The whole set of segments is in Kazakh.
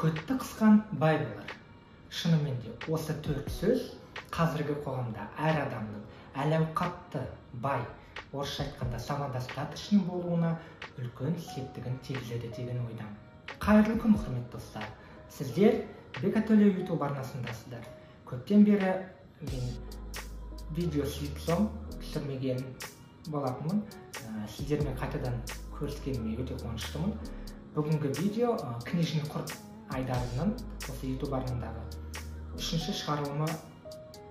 Көтті қысқан бай болар. Шынымен де осы төрт сөз қазіргі қоғамда әр адамның әл-ауқатты бай, орысша айтқанда самодостаточный болуына үлкен септігін тигізеді деген ойдамын. Қайырлы күн, құрметті достар. Сіздер Бекатөле YouTube арнасындасыздар. Көптен бері мен видео сөйтсем түсірмеген болатынмын. Сіздермен қайтадан көріскеніме өте қуаныштымын. Бүгінгі видео книжный құрт айдарының осы YouTube арнамдағы үшінші шығарылымы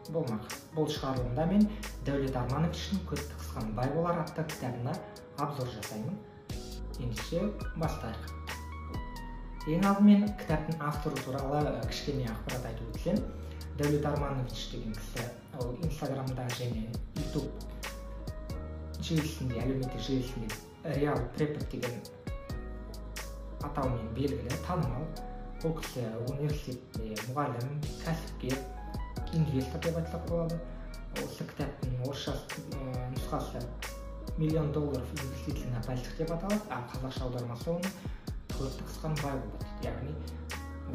болмақ. Бұл шығарылымда мен Дәулет Армановичтің «Көтті қысқан бай болар» атты кітабына обзор жасаймын. Ендеше бастайық. Ең алдымен кітаптың авторы туралы кішкене ақпарат айтып өтсем, Дәулет Арманович деген кісі ол Инстаграмда және YouTube желісінде, әлеуметтік желісінде Реал Препод деген атаумен белгілі, танымал. Ол кісі университетте мұғалім, кәсіпкер, инвестор деп айтсақ болады. Осы кітаптың орысша нұсқасы $1 миллион инвестицияна пальчик деп аталады, ал қазақша аудармасы оны «Көтті қысқан бай болар». Яғни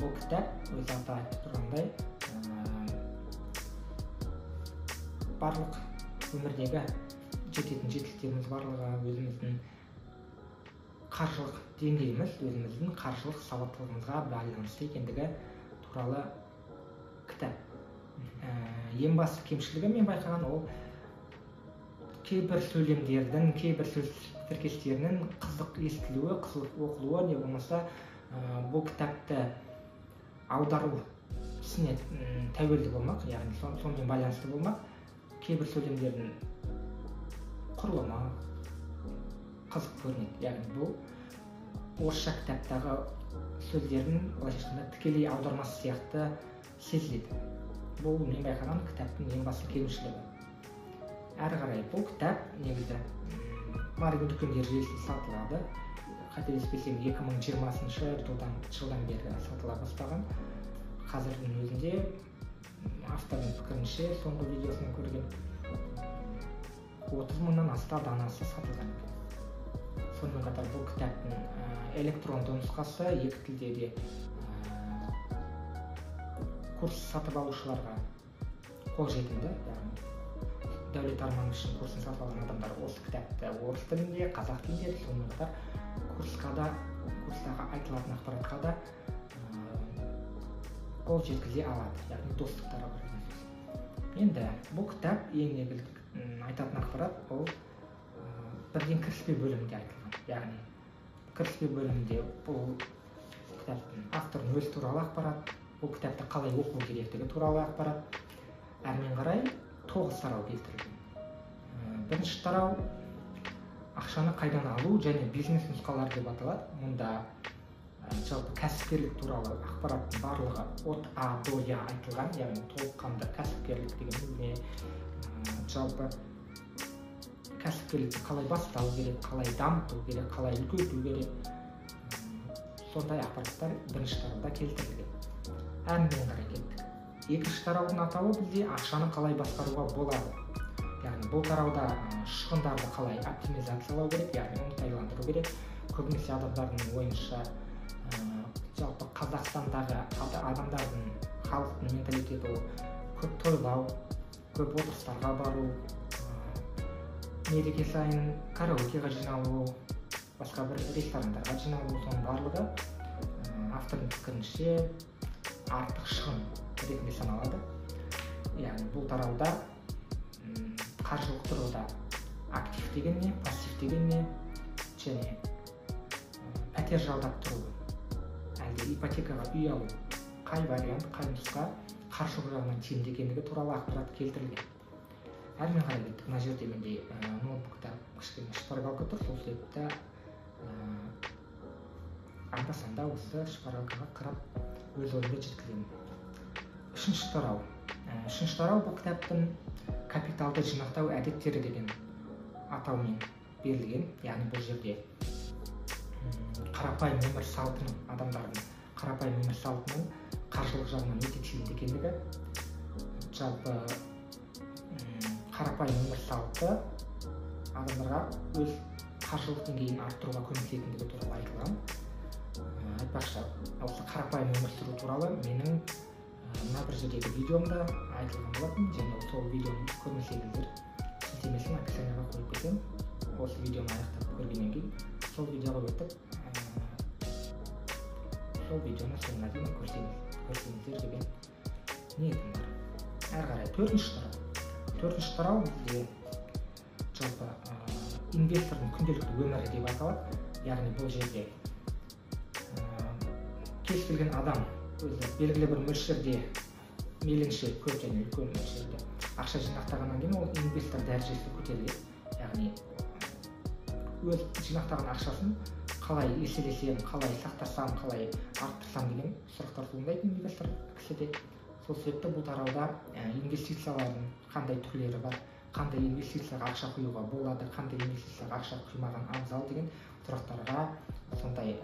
бұл кітап өз аты айтып тұрғандай барлық өмірдегі жететін жетістіктеріміз барлығы өзіміздің қаржылық деңгейіміз, өзіміздің қаржылық сауаттылығымызға байланысты екендігі туралы кітап. Ең басты кемшілігі мен байқаған ол кейбір сөйлемдердің, кейбір сөз тіркестерінің қызық естілуі, қызық оқылуы, не болмаса бұл кітапты аудару ісіне тәуелді болмақ, яғни сонымен байланысты болмақ. Кейбір сөйлемдердің құрылымы қызық көрінеді. Яғни бұл орысша кітаптағы сөздердің тікелей аудармасы сияқты сезіледі. Бұл мен байқаған кітаптың ең басты кемшілігі. Әрі қарай бұл кітап негізі Марвин дүкендер желісінде сатылады. Қателеспесем 2020 жылдан бері сатыла бастаған. Қазірдің өзінде автордың пікірінше соңғы видеосынан көрген 30 мыңнан астам данасы сатылған. Сонымен қатар бұл кітаптың электронды нұсқасы екі тілде де курс сатып алушыларға қолжетімді. Дәулет Армановичтің курсын сатып алған адамдар осы кітапты орыс тілінде, қазақ тілінде, сонымен қатар курстағы айтылатын ақпаратқа да қол жеткізе алады, яғни достықтары бар. Енді бұл кітап ең негізгі айтатын ақпарат ол бірден кіріспе бөлімінде айтылған. Яғни кіріспе бөлімінде бұл кітаптың авторының өзі туралы ақпарат, бұл кітапты қалай оқу керектігі туралы ақпарат. Әрмен қарай 9 тарау келтірілген. Бірінші тарау ақшаны қайдан алу және бизнес нұсқалар деп аталады. Мұнда жалпы кәсіпкерлік туралы ақпараттың барлығы от А до Я айтылған, яғни толыққанды кәсіпкерлік деген не, жалпы кәсіпкерлікті қалай бастау керек, қалай дамыту керек, қалай үлкейту керек. Сондай ақпараттар бірінші тарауда келтірілген. Әрмен қарай кеттік. Екінші тараудың атауы бізде ақшаны қалай басқаруға болады. Яғни бұл тарауда шығындарды қалай оптимизациялау керек, яғни оңтайландыру керек. Көбінесе адамдардың ойынша жалпы Қазақстандағы адамдардың, халықтың менталитеті ол көп тойлау, көп отырыстарға бару, мереке сайын караокеға жиналу, басқа бір ресторандарға жиналу, соның барлығы автордың пікірінше артық шығын ретінде саналады. Яғни бұл тарауда қаржылық тұрғыда актив деген не, пассив деген не, және пәтер жалдап тұру, әлде ипотекаға үй алу, қай вариант, қай нұсқа қаржылық жағынан тиімді екендігі туралы ақпарат келтірілген. Әрмен қарай кеттік. Мына жерде менде ноутбукта кішкене шпаргалка тұр, сол себепті анда-санда осы шпаргалкаға қарап өз ойымды жеткіземін. Үшінші тарау бұл кітаптың капиталды жинақтау әдеттері деген атаумен берілген. Яғни бұл жерде қарапайым өмір салтының, адамдардың қарапайым өмір салтының қаржылық жағынан өте тиімді екендігі, жалпы қарапайым өмір салты адамдарға өз қаржылық деңгейін арттыруға көмектесетіндігі туралы айтылған. айтпақшы, осы қарапайым өмір сүру туралы менің мына бір жердегі видеомда айтылған болатын, және сол видеоны көрмесеңіздер сілтемесін описанияға қойып кетемін. Осы видеоны аяқтап көргеннен кейін сол видеоға өтіп сол видеоны соңына дейін көрсеңіздер деген ниетім бар. Әрі қарай төртінші тарау бізде жалпы инвестордың күнделікті өмірі деп аталады. Яғни бұл жерде кез келген адам өзі белгілі бір мөлшерде, мейлінше көп және үлкен мөлшерде ақша жинақтағаннан кейін ол инвестор дәрежесі көтеріледі. Яғни өз жинақтаған ақшасын қалай еселесем, қалай сақтасам, қалай арттырсам деген сұрақтар туындайды инвестор кісіде. Сол себепті бұл тарауда инвестициялардың қандай түрлері бар, қандай инвестицияға ақша құюға болады, қандай инвестицияға ақша құймаған абзал деген сұрақтарға, сондай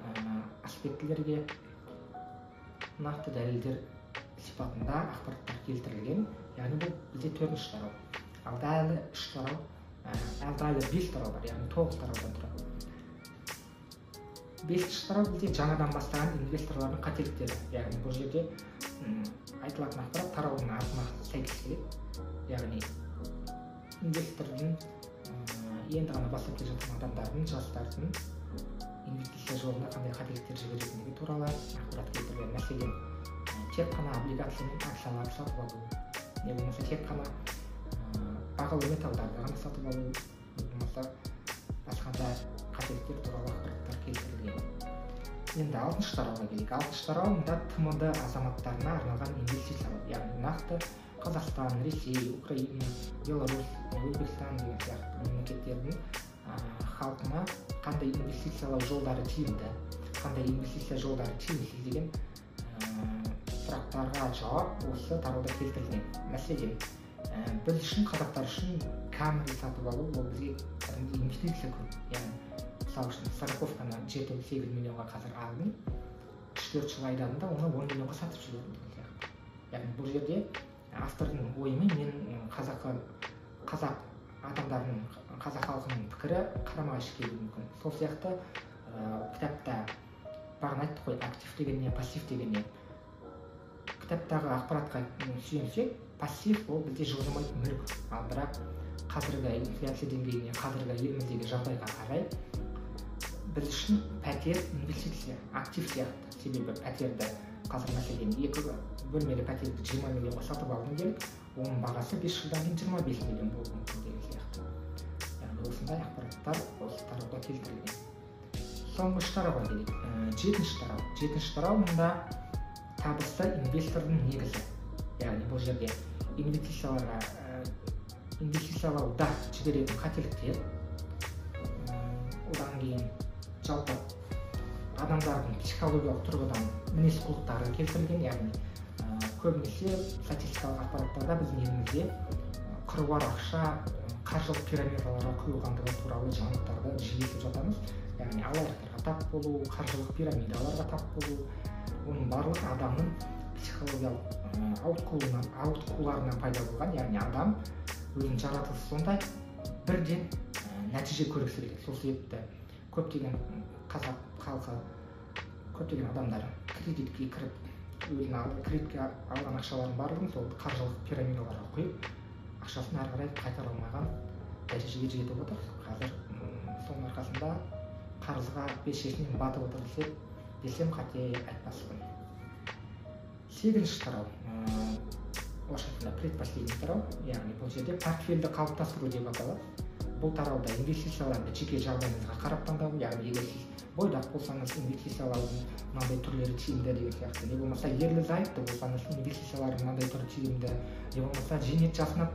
аспектілерге нақты дәлелдер сипатында ақпараттар келтірілген. Яғни бұл бізде 4-ші тарау. Алда әлі 5 тарау бар, яғни 9 тараудан тұрады. 5-ші тарау бізде жаңадан бастаған инвесторлардың қателіктері. Яғни бұл жерде айтылатын ақпарат тараудың атына сәйкес келеді. Яғни инвестордың енді ғана бастап келе жатқан адамдардың, жастардың инвестиция жолында қандай қателіктер жіберетіндігі туралы ақпарат келтірілген. Мәселен, тек қана облигация мен акцияларды сатып алу, не болмаса тек қана бағалы металдарды ғана сатып алу, не болмаса басқа да қателіктер туралы ақпараттар келтірілген. Енді 6-шы тарауға келейік. 6-шы тарау мұнда ТМД азаматтарына арналған инвестициялар, яғни нақты Қазақстан, Ресей, Украина, Беларусь, Өзбекстан деген сияқты мемлекеттердің халқына қандай инвестициялау жолдары тиімді, қандай инвестиция жолдары тиімсіз деген сұрақтарға жауап осы тарауда келтірілген. Мәселен, біз үшін, қазақтар үшін Камри сатып алу ол бізге инвестиция көп. Яғни мысалы үшін страховканы 7-8 миллионға қазір алдым, 3-4 жыл айдадым оны 10 миллионға сатып жібердім деген сияқты. Яғни бұл жерде автордың ойымен мен қазақ адамдарының, қазақ халқының пікірі қарама-қайшы келуі мүмкін. Сол сияқты кітапта бағана айттық қой, актив деген не, пассив деген не. Кітаптағы ақпаратқа сүйенсек, пассив ол бізде жылжымайтын мүлік. Ал бірақ қазіргі инфляция деңгейіне, қазіргі еліміздегі жағдайға қарай біз үшін пәтер инвестиция, актив сияқты. Себебі пәтерді қазір мәселен 2 бөлмелі пәтерді 20 миллионға сатып алдым делік, оның бағасы 5 жылдан кейін 25 миллион болуы мүмкін деген сияқты. Яғни осындай ақпараттар осы тарауда келтірілген. Соңғы 3 тарауға келейік. 7-ші тарау. 7-ші тарау мұнда табысты инвестордың негізі. Яғни бұл жерде инвестициялауда жіберетін қателіктер, одан кейін жалпы адамдардың психологиялық тұрғыдан мінез құлықтары келтірілген. Яғни көбінесе статистикалық ақпараттарда біздің елімізде қыруар ақша қаржылық пирамидаларға құйылғандығы туралы жаңалықтарды жиі естіп жатамыз. Яғни алаяқтарға тап болу, қаржылық пирамидаларға тап болу, оның барлығы адамның психологиялық ауытқуларынан пайда болған. Яғни адам өзінің жаратылысы сондай, бірден нәтиже көргісі келеді. Сол себепті көптеген қазақ халқы, көптеген адамдар кредитке кіріп, кредитке алған ақшаларын барлығын сол қаржылық пирамидаларға құйып, ақшасын әрі қарай қайтара алмаған дәрежеге жетіп отыр. Қазір соның арқасында қарызға белшесінен батып отыр десем қате айтпаспын. 8-ші тарау. Орысша айтқанда предпоследний тарау, яғни бұл жерде портфельді қалыптастыру деп аталады. Бұл тарауда инвестицияларды жеке жағдайыңызға қарап таңдау, яғни егер сіз бойдақ болсаңыз инвестициялаудың мынандай түрлері тиімді деген сияқты, не болмаса ерлі-зайыпты болсаңыз инвестициялардың мынандай түрі тиімді, не болмаса зейнет жасына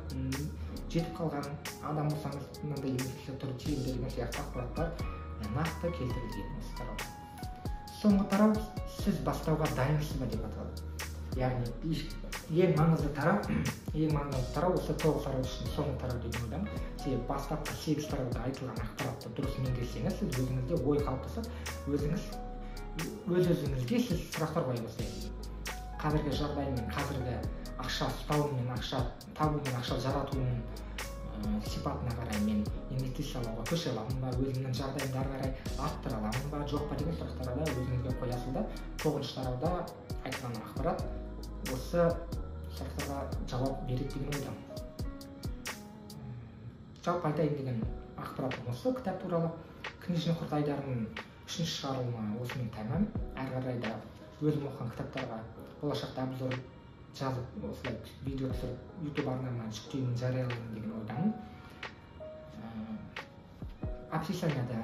жетіп қалған адам болсаңыз мынандай инвестиция түрі тиімді деген сияқты ақпараттар нақты келтірілген осы тарауда. Соңғы тарау сіз бастауға дайынсыз ба деп аталады. Яғни ең маңызды тарау осы 9 тарау үшін соңғы тарау деп ойлаймын. Себебі бастапқы 8 тарауда айтылған ақпаратты дұрыс меңгерсеңіз, сіз өзіңізде ой қалыптасып, өз-өзіңізге сіз сұрақтар қоя бастайсыз. Қазіргі жағдаймен, қазіргі ақша ұстаумен, ақша табумен, ақша жаратуының сипатына қарай мен инвестициялауға көше аламын ба, өзімнің жағдайымды ары қарай арттыра аламын ба, жоқ па деген сұрақтарға өзіңізге қоясыз да тоғызыншы тарауда айтылған ақпарат осы сұрақтарға жауап береді деген ойдамын. Жалпы айтайын деген ақпаратым осы кітап туралы. Книжный құрт айдарының 3-ші шығарылымы осымен тәмам. Әрі қарай да өзім оқыған кітаптарға болашақта обзор жазып, осылай видео түсіріп, YouTube арнама жүктеуін жариялаймын деген ойдамын. Описанияда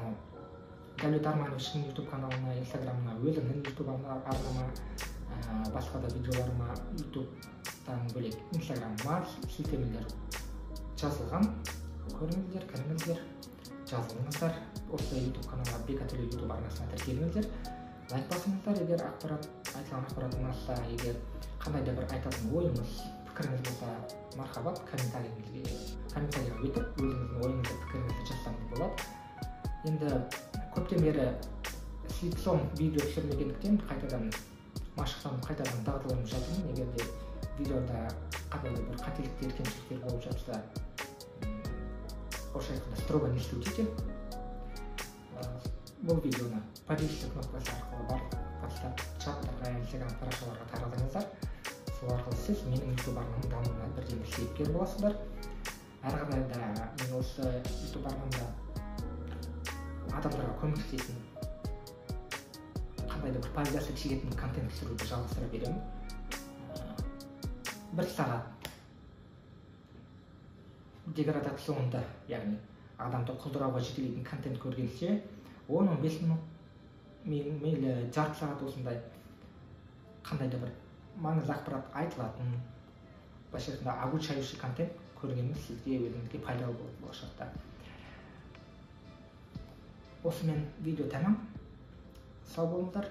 Дәулет Армановичтің YouTube каналына, Instagram'ына, өзімнің YouTube арнама, басқа да видеоларыма YouTube'дан бөлек Instagram'ыма сілтемелер жазылған. Көріңіздер, кіріңіздер, жазылыңыздар. Осы YouTube каналға Бекатөле YouTube арнасына тіркеліңіздер. Лайк басыңыздар, егер айтылған ақпарат ұнаса, егер қандай да бір айтатын ойыңыз, пікіріңіз болса, мархабат, комментарийға өтіп, өзіңіздің ойыңызды, пікіріңізді жазсаңыз болады. Енді көптен бері сликсом видео түсірмегендіктен қайтадан дағдыланып жатырмын. Егер де видеода қандай да бір қателіктер, кемшіліктер болып жатса, орысша айтқанда строго не судите. Бұл видеоны подписчик кнопкасы арқылы барлық WhatsApp чаттарға, Instagram парақшаларға таратыңыздар. Сол арқылы сіз менің YouTube арнамның дамуына бірден себепкер боласыздар. Әрі қарай да мен осы YouTube арнамда адамдарға көмектесетін, қандай да бір пайдасы тиетін контент түсіруді жалғастыра беремін. 1 сағат деградацияланды, яғни адамды құлдырауға жетелейтін контент көргенше 10-15 минут, мейлі жарты сағат осындай қандай да бір маңызды ақпарат айтылатын, былайша айтқанда обучающий контент көргеніңіз сізге өзіңізге пайдалы болады болашақта. Осымен видео тәмам. Сау болыңыздар.